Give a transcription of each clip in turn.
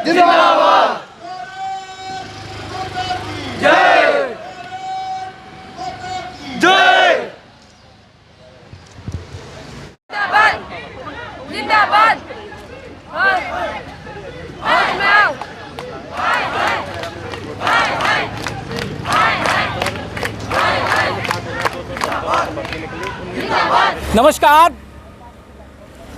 जिंदाबाद। जय जय जिंदाबाद। नमस्कार,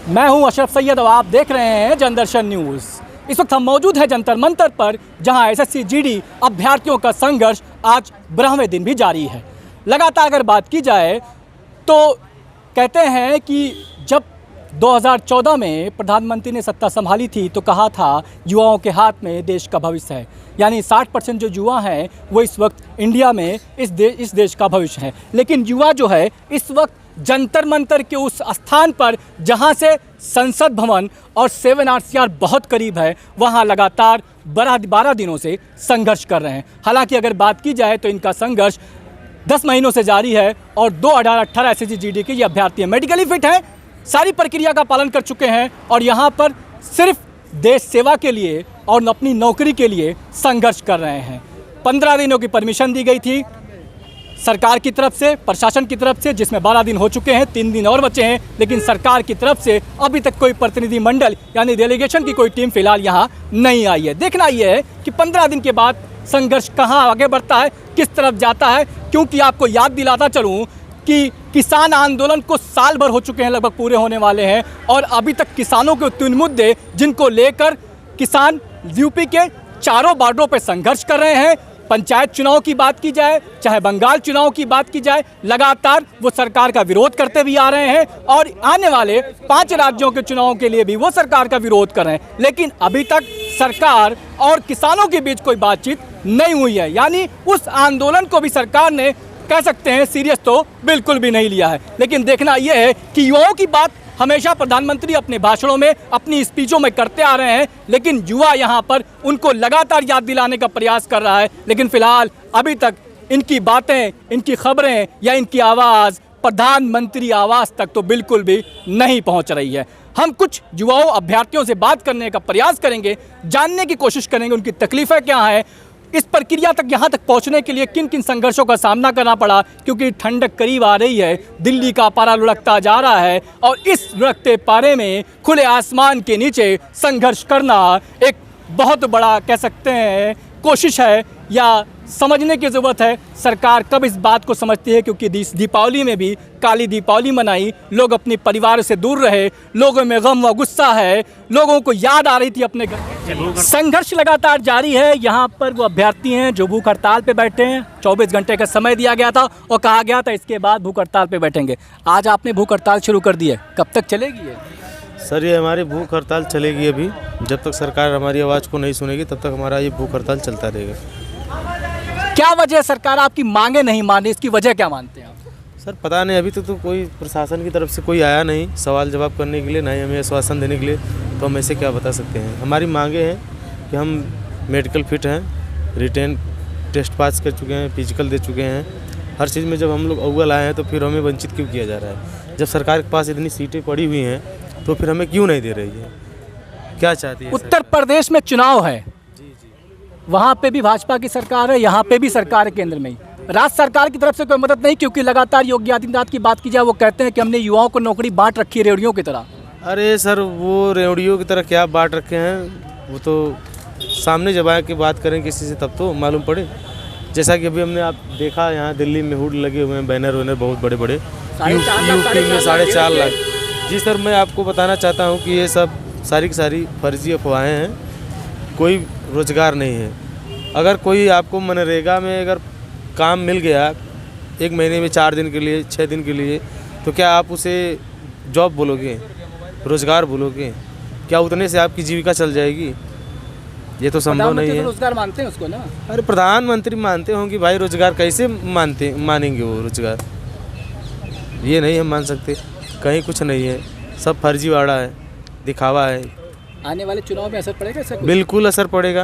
मैं हूं अशरफ सैयद और आप देख रहे हैं जनदर्शन न्यूज़। इस वक्त हम मौजूद हैं जंतर मंतर पर, जहां एसएससी जीडी अभ्यर्थियों का संघर्ष आज 12वें दिन भी जारी है। लगातार अगर बात की जाए तो कहते हैं कि जब 2014 में प्रधानमंत्री ने सत्ता संभाली थी तो कहा था युवाओं के हाथ में देश का भविष्य है, यानी 60% जो युवा हैं वो इस वक्त इंडिया में इस देश का भविष्य है। लेकिन युवा जो है इस वक्त जंतर मंतर के उस स्थान पर जहां से संसद भवन और 7 बहुत करीब है, वहां लगातार 12 दिनों से संघर्ष कर रहे हैं। हालांकि अगर बात की जाए तो इनका संघर्ष 10 महीनों से जारी है और 2018 एसएससी जीडी के ये अभ्यर्थी हैं, मेडिकली फिट हैं, सारी प्रक्रिया का पालन कर चुके हैं और यहाँ पर सिर्फ देश सेवा के लिए और अपनी नौकरी के लिए संघर्ष कर रहे हैं। 15 दिनों की परमिशन दी गई थी सरकार की तरफ से, प्रशासन की तरफ से, जिसमें 12 दिन हो चुके हैं, 3 दिन और बचे हैं। लेकिन सरकार की तरफ से अभी तक कोई प्रतिनिधिमंडल यानी डेलीगेशन की कोई टीम फिलहाल यहाँ नहीं आई है। देखना यह है कि 15 दिन के बाद संघर्ष कहाँ आगे बढ़ता है, किस तरफ जाता है। क्योंकि आपको याद दिलाता चलूँ कि किसान आंदोलन को साल भर हो चुके हैं, लगभग पूरे होने वाले हैं, और अभी तक किसानों के 3 मुद्दे जिनको लेकर किसान यूपी के चारों बॉर्डरों पर संघर्ष कर रहे हैं। पंचायत चुनाव की बात की जाए, चाहे बंगाल चुनाव की बात की जाए, लगातार वो सरकार का विरोध करते भी आ रहे हैं और आने वाले 5 राज्यों के चुनावों के लिए भी वो सरकार का विरोध कर रहे हैं। लेकिन अभी तक सरकार और किसानों के बीच कोई बातचीत नहीं हुई है, यानी उस आंदोलन को भी सरकार ने कह सकते हैं सीरियस तो बिल्कुल भी नहीं लिया है। लेकिन देखना यह है कि युवाओं की बात हमेशा प्रधानमंत्री अपने भाषणों में, अपनी स्पीचों में करते आ रहे हैं, लेकिन युवा यहाँ पर उनको लगातार याद दिलाने का प्रयास कर रहा है। लेकिन फिलहाल अभी तक इनकी बातें, इनकी खबरें या इनकी आवाज़ प्रधानमंत्री आवास तक तो बिल्कुल भी नहीं पहुँच रही है। हम कुछ युवाओं अभ्यर्थियों से बात करने का प्रयास करेंगे, जानने की कोशिश करेंगे उनकी तकलीफ़ें क्या हैं, इस प्रक्रिया तक यहाँ तक पहुँचने के लिए किन किन संघर्षों का सामना करना पड़ा। क्योंकि ठंडक करीब आ रही है, दिल्ली का पारा लुढ़कता जा रहा है और इस लुढ़कते पारे में खुले आसमान के नीचे संघर्ष करना एक बहुत बड़ा कह सकते हैं कोशिश है, या समझने की ज़रूरत है सरकार कब इस बात को समझती है। क्योंकि दीपावली में भी काली दीपावली मनाई, लोग अपने परिवार से दूर रहे, लोगों में गम व गुस्सा है, लोगों को याद आ रही थी अपने घर। संघर्ष लगातार जारी है। यहाँ पर वो अभ्यर्थी हैं जो भूख हड़ताल पे बैठे हैं। 24 घंटे का समय दिया गया था और कहा गया था इसके बाद भूख हड़ताल पे बैठेंगे। आज आपने भूख हड़ताल शुरू कर दी है, कब तक चलेगी ये? सर, ये हमारी भूख हड़ताल चलेगी अभी, जब तक सरकार हमारी आवाज़ को नहीं सुनेगी तब तक हमारा ये भूख हड़ताल चलता रहेगा। क्या वजह सरकार आपकी मांगे नहीं मान रही, इसकी वजह क्या मानते हैं आप? सर पता नहीं, अभी तक तो कोई प्रशासन की तरफ से कोई आया नहीं सवाल जवाब करने के लिए, ना ही हमें आश्वासन देने के लिए, तो हम ऐसे क्या बता सकते हैं। हमारी मांगे हैं कि हम मेडिकल फिट हैं, रिटेन टेस्ट पास कर चुके हैं, फिजिकल दे चुके हैं, हर चीज़ में जब हम लोग अव्वल आए हैं तो फिर हमें वंचित क्यों किया जा रहा है? जब सरकार के पास इतनी सीटें पड़ी हुई हैं तो फिर हमें क्यों नहीं दे रही है? क्या चाहती है? उत्तर प्रदेश में चुनाव है, वहाँ पे भी भाजपा की सरकार है, यहाँ पे भी सरकार है केंद्र में ही। राज्य सरकार की तरफ से कोई मदद नहीं, क्योंकि लगातार योगी आदित्यनाथ की बात की जाए वो कहते हैं कि हमने युवाओं को नौकरी बांट रखी है रेवड़ियों की तरह। अरे सर, वो रेवड़ियों की तरह क्या बांट रखे हैं, वो तो सामने जब आके बात करें किसी से तब तो मालूम पड़े। जैसा कि अभी हमने आप देखा यहाँ दिल्ली में हुड लगे हुए हैं, बैनर वैनर बहुत बड़े बड़े, यूपी में 4.5 लाख। जी सर, मैं आपको बताना चाहता हूँ कि ये सब सारी की सारी फर्जी अफवाहें हैं, कोई रोज़गार नहीं है। अगर कोई आपको मनरेगा में अगर काम मिल गया 1 महीने में 4 दिन के लिए, 6 दिन के लिए, तो क्या आप उसे जॉब बोलोगे, रोज़गार बोलोगे? क्या उतने से आपकी जीविका चल जाएगी? ये तो संभव नहीं है। रोजगार मानते हैं उसको ना। अरे प्रधानमंत्री मानते होंगे भाई, रोजगार कैसे मानेंगे वो रोजगार? ये नहीं हम मान सकते, कहीं कुछ नहीं है, सब फर्जीवाड़ा है, दिखावा है। आने वाले चुनाव में असर पड़ेगा इसका? बिल्कुल असर पड़ेगा।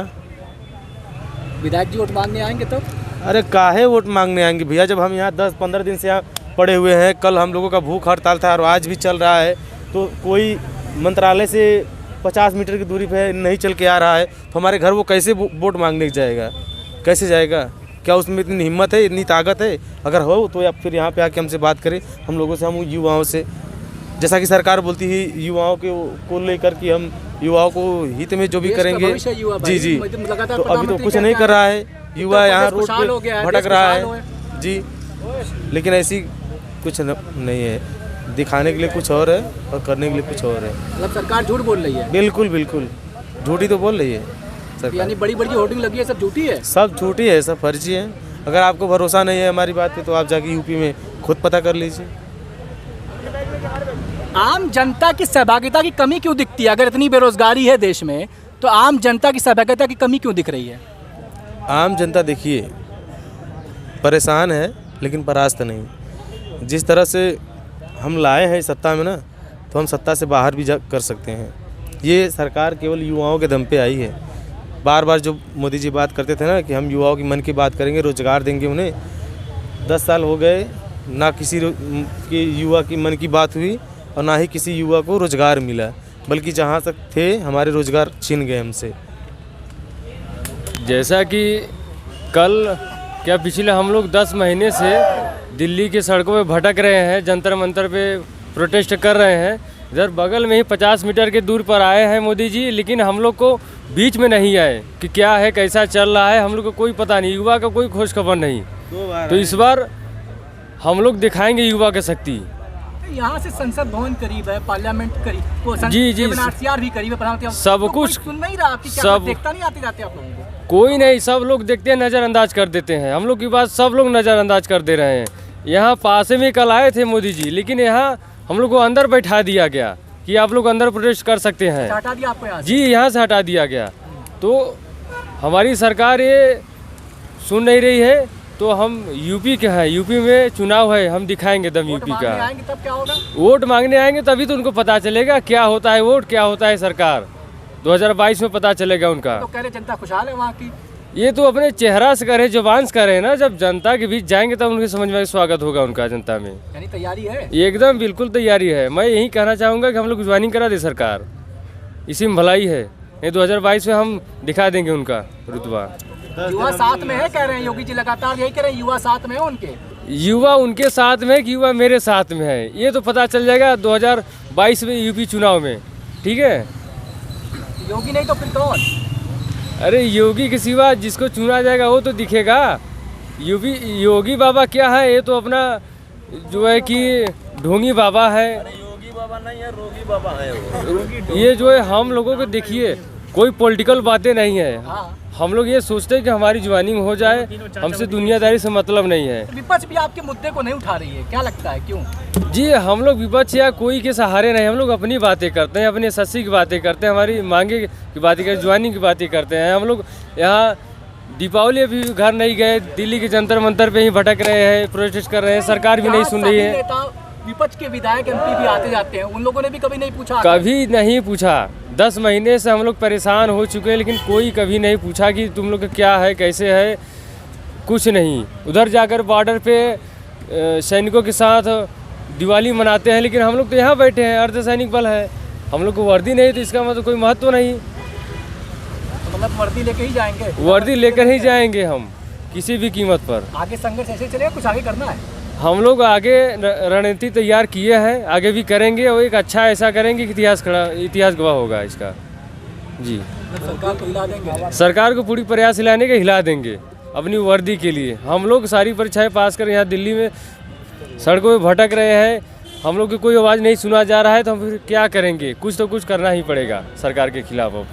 विधायक जी वोट मांगने आएंगे तब? अरे काहे वोट मांगने आएंगे भैया, जब हम यहाँ 10-15 दिन से यहाँ पड़े हुए हैं। कल हम लोगों का भूख हड़ताल था और आज भी चल रहा है, तो कोई मंत्रालय से 50 मीटर की दूरी पे नहीं चल के आ रहा है तो हमारे घर वो कैसे वोट मांगने जाएगा, कैसे जाएगा? क्या उसमें इतनी हिम्मत है, इतनी ताकत है? अगर हो तो या फिर यहाँ पे आके हमसे बात करें, हम लोगों से, हम युवाओं से। जैसा कि सरकार बोलती है युवाओं को लेकर कि हम युवाओं को हित में जो भी करेंगे। जी जी, तो अभी तो कुछ नहीं कर रहा है, युवा यहाँ रोड पे भटक रहा है जी। लेकिन ऐसी कुछ नहीं है, दिखाने के लिए कुछ और है और करने के लिए कुछ और है। मतलब सरकार झूठ बोल रही है? बिल्कुल बिल्कुल झूठी तो बोल रही है सरकार। यानी बड़ी बड़ी होर्डिंग लगी है, सब झूठी है? सब झूठी है, सब फर्जी है। अगर आपको भरोसा नहीं है हमारी बात पे तो आप जाके यूपी में खुद पता कर लीजिए। आम जनता की सहभागिता की कमी क्यों दिखती है? अगर इतनी बेरोजगारी है देश में तो आम जनता की सहभागिता की कमी क्यों दिख रही है? आम जनता देखिए परेशान है लेकिन परास्त नहीं। जिस तरह से हम लाए हैं सत्ता में ना, तो हम सत्ता से बाहर भी जा कर सकते हैं। ये सरकार केवल युवाओं के दम पे आई है। बार बार जो मोदी जी बात करते थे ना कि हम युवाओं की मन की बात करेंगे, रोजगार देंगे उन्हें, 10 साल हो गए ना किसी के युवा की मन की बात हुई और ना ही किसी युवा को रोजगार मिला, बल्कि जहाँ तक थे हमारे रोजगार छीन गए हमसे। जैसा कि कल क्या पिछले हम लोग 10 महीने से दिल्ली के सड़कों पे भटक रहे हैं, जंतर मंतर पे प्रोटेस्ट कर रहे हैं। इधर बगल में ही 50 मीटर के दूर पर आए हैं मोदी जी, लेकिन हम लोग को बीच में नहीं आए कि क्या है, कैसा चल रहा है, हम लोग को कोई पता नहीं, युवा का कोई खोज खबर नहीं। तो इस बार हम लोग दिखाएंगे युवा की शक्ति। यहाँ से संसद भवन करीब है, पार्लियामेंट करीब, जी जी, एनआरसीआर भी करीब है, सब कुछ सुन नहीं रहा, सब देखता नहीं, आते जाते आप लोगों को कोई नहीं, सब लोग देखते हैं, नज़रअंदाज कर देते हैं। हम लोग की बात सब लोग नज़रअंदाज कर दे रहे हैं। यहाँ पास में कल आए थे मोदी जी, लेकिन यहाँ हम लोग को अंदर बैठा दिया गया कि आप लोग अंदर प्रोटेस्ट कर सकते हैं। हटा दिया आपको यहाँ से? जी, यहाँ से हटा दिया गया। तो हमारी सरकार ये सुन नहीं रही है, तो हम यूपी के हैं, यूपी में चुनाव है, हम दिखाएंगे दम यूपी का। आएंगे तब क्या होगा? वोट मांगने आएंगे तभी तो उनको पता चलेगा क्या होता है वोट, क्या होता है सरकार। 2022 में पता चलेगा उनका। तो कह रहे जनता खुशहाल है वहाँ की? ये तो अपने चेहरा से करे, जुबान से करे ना। जब जनता के बीच जाएंगे तब उनके समझ में स्वागत होगा उनका जनता में। यानी तैयारी है? एकदम बिल्कुल तैयारी है। मैं यही कहना चाहूँगा कि हम लोग ज्वाइनिंग करा दे सरकार, इसी में भलाई है। नहीं 2022 में हम दिखा देंगे उनका रुतबा। युवा साथ में है कह रहे हैं योगी जी, लगातार यही कह रहे हैं, युवा साथ में है उनके। युवा उनके साथ में है कि युवा मेरे साथ में है, ये तो पता चल जाएगा 2022 में यूपी चुनाव में। ठीक है, योगी नहीं तो फिर कौन? अरे योगी के सिवा जिसको चुना जाएगा वो तो दिखेगा। योगी बाबा क्या है, ये तो अपना जो है कि ढोंगी बाबा है। योगी बाबा नहीं है, रोगी बाबा है वो। ये जो है हम लोगों को देखिए, कोई पॉलिटिकल बातें नहीं है। हाँ। हम लोग ये सोचते हैं कि हमारी ज्वाइनिंग हो जाए, हमसे दुनियादारी से मतलब नहीं है। विपक्ष भी आपके मुद्दे को नहीं उठा रही है, क्या लगता है क्यों? जी, हम लोग विपक्ष या कोई के सहारे नहीं, हम लोग अपनी बातें करते हैं, अपनी एसएससी की बातें करते हैं, हमारी मांगे की बातें करते हैं, ज्वाइनिंग की बातें करते हैं। हम लोग यहाँ दीपावली भी घर नहीं गए, दिल्ली के जंतर मंतर पे ही भटक रहे हैं, प्रोटेस्ट कर रहे हैं, सरकार भी नहीं सुन रही है। विपक्ष के विधायक एमपी भी आते जाते हैं, उन लोगों ने भी कभी नहीं पूछा? कभी नहीं पूछा। 10 महीने से हम लोग परेशान हो चुके हैं, लेकिन कोई कभी नहीं पूछा कि तुम लोग का क्या है, कैसे है, कुछ नहीं। उधर जाकर बॉर्डर पे सैनिकों के साथ दिवाली मनाते हैं, लेकिन हम लोग तो यहाँ बैठे हैं, अर्धसैनिक बल है, हम लोग को वर्दी नहीं, तो इसका मतलब कोई महत्व नहीं। मतलब वर्दी लेकर ही जाएंगे? वर्दी लेकर ही जाएंगे हम, किसी भी कीमत पर। आगे संघर्ष ऐसे चलेगा, कुछ आगे करना है? हम लोग आगे रणनीति तैयार किए हैं, आगे भी करेंगे, और एक अच्छा ऐसा करेंगे कि इतिहास गवाह होगा इसका। जी, सरकार को हिला देंगे? सरकार को पूरी प्रयास हिलाने के हिला देंगे अपनी वर्दी के लिए। हम लोग सारी परीक्षाएं पास कर यहाँ दिल्ली में सड़कों पे भटक रहे हैं, हम लोग की कोई आवाज़ नहीं सुना जा रहा है, तो हम फिर क्या करेंगे? कुछ तो कुछ करना ही पड़ेगा सरकार के खिलाफ अब।